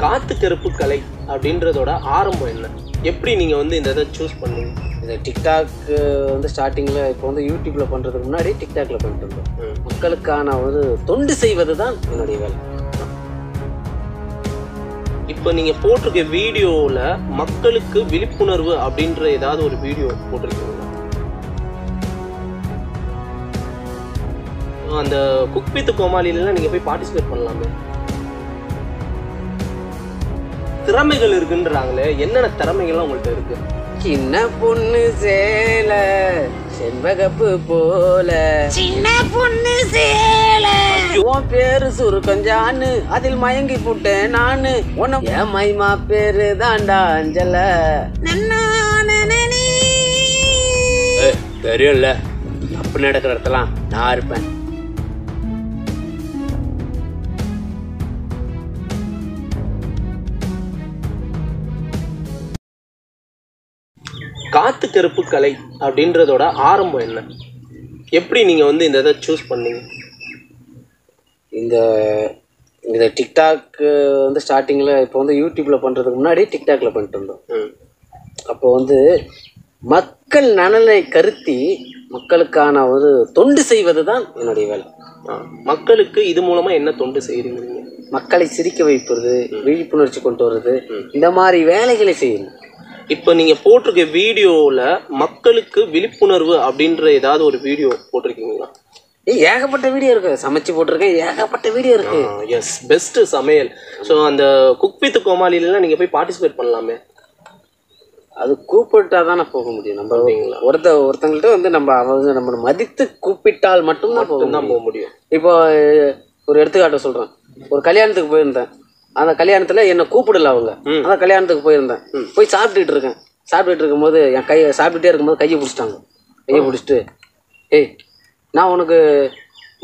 காத்து கருப்பு கலை அப்படின்றதோட ஆரம்பம் என்ன? எப்படி நீங்கள் வந்து இந்த இதை சூஸ் பண்ணீங்க? இந்த டிக்டாக் வந்து ஸ்டார்டிங்கில் இப்போ வந்து யூடியூப்பில் பண்ணுறதுக்கு முன்னாடி டிக்டாக்ல பண்ணிட்டு இருந்தோம். மக்களுக்கான ஒரு தொண்டு செய்வது தான் என்னுடைய வேலை. இப்போ நீங்கள் போட்டிருக்க வீடியோவில் மக்களுக்கு விழிப்புணர்வு அப்படின்ற ஏதாவது ஒரு வீடியோ போட்டிருக்கீங்களா? அந்த குக் வித் கோமாளிலாம் நீங்கள் போய் பார்ட்டிசிபேட் பண்ணலாமே. திறமைகள் இருக்குன்றாங்களே, என்னென்ன திறமைகள்லாம் உங்கள்கிட்ட இருக்கு? சின்ன பொண்ணு சேல செண்பகப்பு போல, சின்ன பொண்ணு சேல உன் பேரு சுருக்கஞ்சான்னு அதில் மயங்கி போட்டேன் நானு. உன என் மைமா பேரு தாண்டா அஞ்சல. தெரியும்ல, தப்பு நடக்கிற இடத்துலாம் நான் இருப்பேன். காத்து கருப்பு கலை அப்படின்றதோட ஆரம்பம் என்ன? எப்படி நீங்கள் வந்து இந்த இதை சூஸ் பண்ணீங்க? இந்த டிக்டாக் வந்து ஸ்டார்டிங்கில் இப்போ வந்து யூடியூப்பில் பண்ணுறதுக்கு முன்னாடி டிக்டாக்ல பண்ணிட்டு இருந்தோம். அப்போ வந்து மக்கள் நலனை கருத்தி மக்களுக்கான ஒரு தொண்டு செய்வது தான் என்னுடைய வேலை. மக்களுக்கு இது மூலமாக என்ன தொண்டு செய்கிறீங்க? மக்களை சிரிக்க வைப்பது, விழிப்புணர்ச்சி கொண்டு வர்றது, இந்த மாதிரி வேலைகளை செய்யணும். இப்போ நீங்கள் போட்டிருக்க வீடியோவில் மக்களுக்கு விழிப்புணர்வு அப்படின்ற ஏதாவது ஒரு வீடியோ போட்டிருக்கீங்களா? ஏகப்பட்ட வீடியோ இருக்கு, சமைச்சு போட்டிருக்கேன், ஏகப்பட்ட வீடியோ இருக்கு. எஸ், பெஸ்ட்டு சமையல். ஸோ அந்த குக் வித் கோமாளிலாம் நீங்கள் போய் பார்ட்டிசிபேட் பண்ணலாமே. அது கூப்பிட்டா தான் போக முடியும். நம்ம ஒருத்தங்கள்ட்ட வந்து நம்ம மதித்து கூப்பிட்டால் மட்டும்தான் போக முடியும். இப்போ ஒரு எடுத்துக்காட்டு சொல்கிறேன். ஒரு கல்யாணத்துக்கு போயிருந்தேன். அந்த கல்யாணத்தில் என்னை கூப்பிடல அவங்க. அந்த கல்யாணத்துக்கு போயிருந்தேன். போய் சாப்பிட்டுட்டு இருக்கேன். சாப்பிட்டுட்டு இருக்கும்போது என் சாப்பிட்டுட்டே இருக்கும்போது கையை பிடிச்சிட்டாங்க. கையை பிடிச்சிட்டு, ஏய் நான் உனக்கு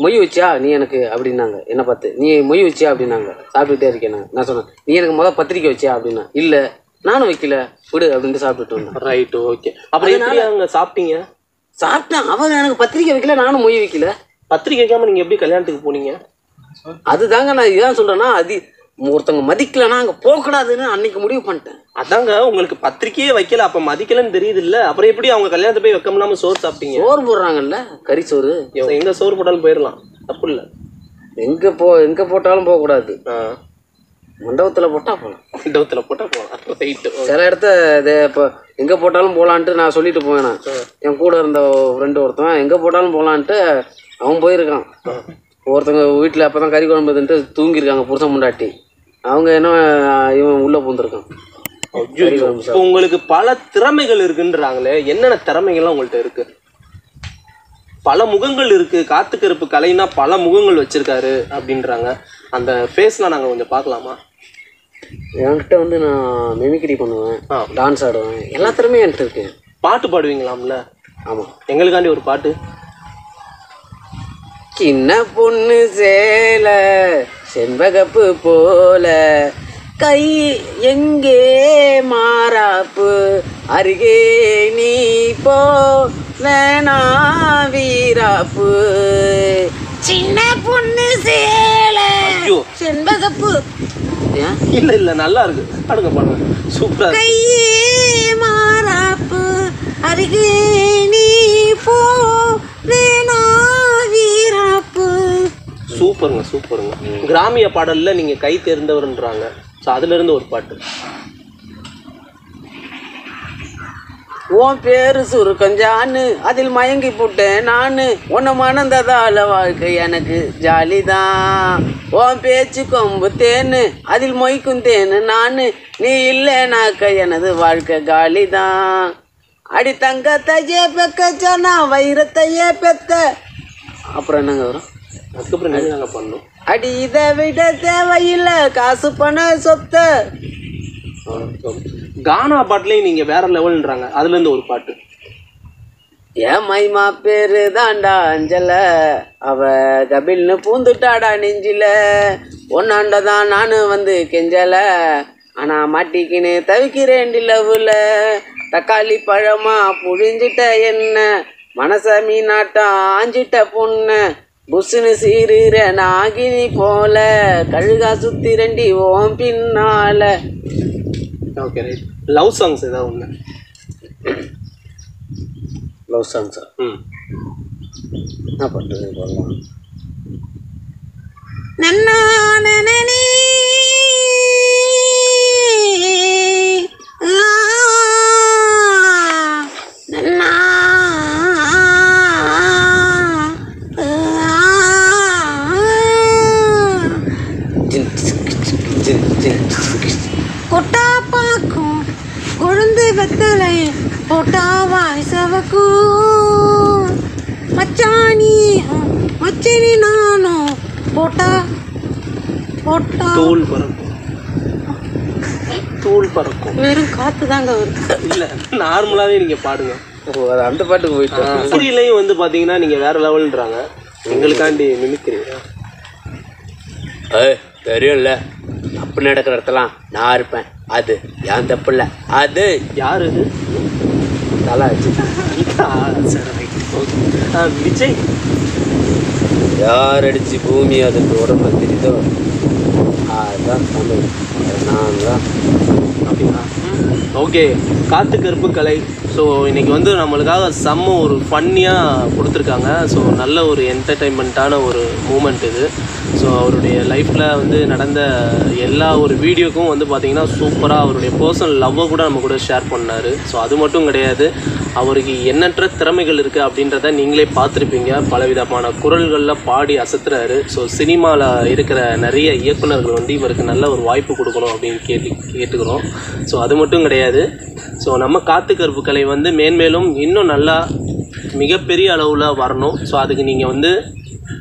மொய் வச்சியா நீ எனக்கு அப்படின்னாங்க. என்னை பார்த்து, நீ மொய் வச்சியா அப்படின்னாங்க. சாப்பிட்டுட்டே இருக்கேன். நான் சொன்னேன், நீ எனக்கு முதல் பத்திரிக்கை வச்சியா அப்படின்னா. இல்லை நானும் வைக்கல, விடு அப்படின்ட்டு சாப்பிட்டுட்டு வந்தேன். Right, okay. அப்படி அவங்க சாப்பிட்டீங்க? சாப்பிட்டேன். அவங்க எனக்கு பத்திரிக்கை வைக்கல, நானும் மொய் வைக்கல. பத்திரிக்கை வைக்காமல் நீங்கள் எப்படி கல்யாணத்துக்கு போனீங்க? அதுதாங்க நான் இதான் சொல்கிறேன்னா, ஒருத்தவங்க மதிக்கலன்னா அங்கே போகக்கூடாதுன்னு அன்னைக்கு முடிவு பண்ணிட்டேன். அதாங்க, உங்களுக்கு பத்திரிக்கையே வைக்கல, அப்போ மதிக்கலன்னு தெரியுது இல்லை? அப்புறம் எப்படி அவங்க கல்யாணத்தை போய் வைக்க முடியாமல் சோறு சாப்பிட்டீங்க? சோறு போடுறாங்கல்ல, கறி சோறு. எங்கே சோறு போட்டாலும் போயிடலாம், தப்பு இல்லை. எங்கே போட்டாலும் போகக்கூடாது. மண்டபத்தில் போட்டால் போகலாம். மண்டபத்தில் போட்டால் போகலாம். ரைட்டு. சில இடத்த இப்போ எங்கே போட்டாலும் போகலான்ட்டு நான் சொல்லிட்டு போவேன். என் கூட இருந்த ஃப்ரெண்டு ஒருத்தன் எங்கே போட்டாலும் போகலான்ட்டு அவன் போயிருக்கான். ஒருத்தவங்க வீட்டில் அப்போ தான் கறி குழம்புன்ட்டு தூங்கியிருக்காங்க புருஷன் முண்டாட்டி. அவங்க என்ன இவன் உள்ளே பூந்துருக்கான். இப்போ உங்களுக்கு பல திறமைகள் இருக்குன்றாங்களே, என்னென்ன திறமைகள்லாம் உங்கள்கிட்ட இருக்கு? பல முகங்கள் இருக்கு, காத்து கருப்பு கலைன்னா பல முகங்கள் வச்சிருக்காரு அப்படின்றாங்க. அந்த ஃபேஸ்லாம் நாங்கள் கொஞ்சம் பார்க்கலாமா? என்கிட்ட வந்து நான் மிமிக்ரி பண்ணுவேன், டான்ஸ் ஆடுவேன், எல்லா திறமையும் என்கிட்ட இருக்கு. பாட்டு பாடுவீங்களாம்ல? ஆமாம். எங்களுக்காண்டி ஒரு பாட்டு. சின்ன பொண்ணு சேல செண்பகப்பு போல, கை எங்கே மாறாப்பு, அருகே நீ போ வேணா வீராப்பு. சின்ன பொண்ணு சேல செண்பகப்பு. இல்ல இல்ல, நல்லா இருக்கு, பாடுங்க பாடுங்க, சூப்பரா. கையே மாறாப்பு, அருகே நீ போ வேணா வீராப்பு. சூப்பருங்க சூப்பருங்க. கிராமிய பாடல்ல நீங்க கை தேர்ந்தவர்ன்றாங்க. ஸோ அதுல இருந்து ஒரு பாட்டு. உன் பேரு சுருக்கஞ்சான்னு அதில் மயங்கி போட்டேன் நானு. உன்னை மணந்ததால வாழ்க்கை எனக்கு ஜாலிதான். உன் பேச்சு கொம்பு தேனு அதில் மொய்க்கும் தேனு நானு. நீ இல்லைனாக்க எனது வாழ்க்கை காலிதான். அடி தங்கத்தையே பெக்க சொன்னா வைரத்தையே பெத்த. அப்புறம் என்னங்க வரும்? அதுக்கப்புறம் என்ன நாங்கள் பண்ணோம்? அடி இதை விட தேவையில்லை காசு பண சொத்த. கானா பாட்டுலேயும் நீங்கள் வேற லெவல்ன்றாங்க. அதுலேருந்து ஒரு பாட்டு. என் மைமா பேரு தாண்டா அஞ்சல, அவ கபில்னு பூந்துட்டாடா நெஞ்சில. ஒன்னாண்டதான் நானு வந்து கெஞ்சல, ஆனா மாட்டிக்கின்னு தவிக்கிறேன் லவ்ல. தக்காளி பழமா புழிஞ்சிட்ட என்ன, மனச மீனாட்டம் ஆஞ்சிட்ட பொண்ணு. புஷ்னு சீருற நாகினி போல கழுகா சுத்தி ரெண்டி ஓம் பின்னால. Okay right. லவ் சாங்ஸ் ஏதாவது ஒன்று? லவ் சாங்ஸா? என்ன பண்ணுறது போகலாம். நன்னா நனனி நன்னா கொட்டா பாக்கும் கொழுந்து வெத்தலை போட்டா வாய்சவக்கும் மச்சானி மச்சினி நானும் போட்டா போட்டா தூள் பறக்கும். தூள் பறக்கும். வெறும் காத்து தாங்க வருது. இல்லை, நார்மலாகவே நீங்கள் பாடுங்க. அந்த பாட்டுக்கு போயிட்டோம். மிமிக்ரிலையும் வந்து பார்த்தீங்கன்னா நீங்கள் வேறு லெவல்ன்றாங்க. எங்களுக்காண்டி மிமிக்ரி தெரியும்ல, அப்படி நடக்கிற இடத்துலாம் நான் இருப்பேன். அது ஏன் தப்பு இல்லை. அது யார் இது? நல்லா வச்சு விஜய். யார் அடிச்சு பூமி அதுக்கு உடம்பு தெரியுதோ அதுதான் தமிழ். நான் தான். அப்படின்னா ஓகே. காத்து கருப்பு கலை. ஸோ இன்றைக்கி வந்து நம்மளுக்காக செம்ம ஒரு ஃபன்னியாக கொடுத்துருக்காங்க. ஸோ நல்ல ஒரு என்டர்டெயின்மெண்ட்டான ஒரு மூமெண்ட் இது. ஸோ அவருடைய லைஃப்பில் வந்து நடந்த எல்லா ஒரு வீடியோக்கும் வந்து பார்த்திங்கன்னா சூப்பராக அவருடைய பர்சனல் லவ்வை கூட நம்ம கூட ஷேர் பண்ணார். ஸோ அது மட்டும் கிடையாது, அவருக்கு எண்ணற்ற திறமைகள் இருக்குது அப்படின்றத நீங்களே பார்த்துருப்பீங்க. பலவிதமான குரல்களில் பாடி அசத்துறாரு. ஸோ சினிமாவில் இருக்கிற நிறைய இயக்குநர்கள் வந்து இவருக்கு நல்ல ஒரு வாய்ப்பு கொடுக்கணும் அப்படின்னு கேட்டுக்கிறோம். ஸோ அது மட்டும் கிடையாது, ஸோ நம்ம காத்து கருப்பு கலை வந்து மேன்மேலும் இன்னும் நல்லா மிகப்பெரிய அளவில் வரணும். ஸோ அதுக்கு நீங்கள் வந்து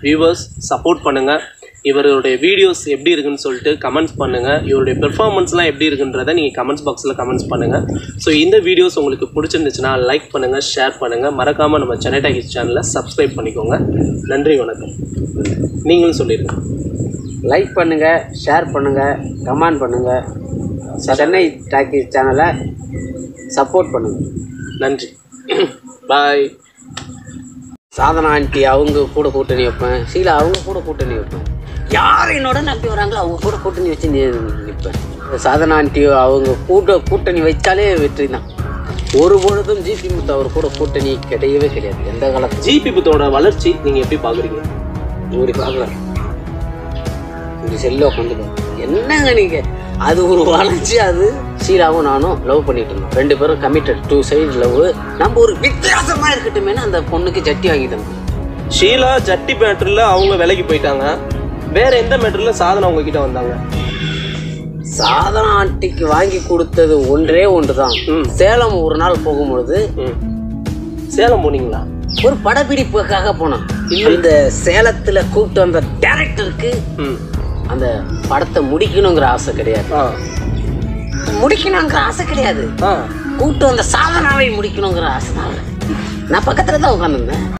வியூவர்ஸ் சப்போர்ட் பண்ணுங்கள். இவருடைய வீடியோஸ் எப்படி இருக்குன்னு சொல்லிட்டு கமெண்ட்ஸ் பண்ணுங்கள். இவருடைய பெர்ஃபார்மன்ஸ்லாம் எப்படி இருக்குன்றதை நீங்கள் கமெண்ட்ஸ் பாக்ஸில் கமெண்ட்ஸ் பண்ணுங்கள். ஸோ இந்த வீடியோஸ் உங்களுக்கு பிடிச்சிருந்துச்சுன்னா லைக் பண்ணுங்கள், ஷேர் பண்ணுங்கள். மறக்காமல் நம்ம சென்னை டாக்கீஸ் சேனலை சப்ஸ்கிரைப் பண்ணிக்கோங்க. நன்றி, வணக்கம். நீங்களும் சொல்லிடுங்க. லைக் பண்ணுங்கள், ஷேர் பண்ணுங்கள், கமெண்ட் பண்ணுங்கள். சென்னை டாக்கீஸ் சேனலை சப்போர்ட் பண்ணுங்கள். நன்றி. பாய். சாதனா ஆண்டி அவங்க கூட கூட்டணி வைப்பேன். ஷீலா அவங்க கூட கூட்டணி வைப்பேன். யார் என்னோட நம்பி வராங்களோ அவங்க கூட கூட்டணி வச்சு நிற்பேன். சாதனா ஆண்டி அவங்க கூட்டணி வச்சாலே வெற்றி தான். ஒரு பொழுதும் ஜிபி முத்து அவர் கூட கூட்டணி கிடையவே கிடையாது எந்த காலத்தில். ஜிபி முத்தோட வளர்ச்சி நீங்கள் எப்படி பார்க்குறீங்க? இப்படி பார்க்கலாம், இப்படி செல்ல உட்காந்து என்னங்க நீங்கள், அது ஒரு வளர்ச்சி. அது ஷீலாவும் நானும் லவ் பண்ணிட்டு இருந்தோம். 2 பேரும் கமிட்டட் 2 சைடு லவ். நம்ம ஒரு வித்தியாசமாக இருக்கட்டுமே அந்த பொண்ணுக்கு ஜட்டி வாங்கிட்டு இருந்தோம். ஷீலா ஜட்டி மேட்டரில் அவங்க விலைக்கு போயிட்டாங்க. வேற எந்த மேட்டரில் சாதனை உங்ககிட்ட வந்தாங்க? சாதனா ஆண்டிக்கு வாங்கி கொடுத்தது ஒன்றே ஒன்று தான். சேலம் ஒரு நாள் போகும்பொழுது. சேலம் போனீங்களா? ஒரு படப்பிடிப்புக்காக போனோம். இந்த சேலத்துல கூப்பிட்டு வந்த டைரக்டருக்கு அந்த படத்தை முடிக்கணுங்கிற ஆசை கிடையாது. முடிக்கணுங்கிற ஆசை கிடையாது. கூப்பிட்டு வந்த சாதனாவை முடிக்கணுங்கிற ஆசை தான். நான் பக்கத்துல தான் உட்காந்துருந்தேன்.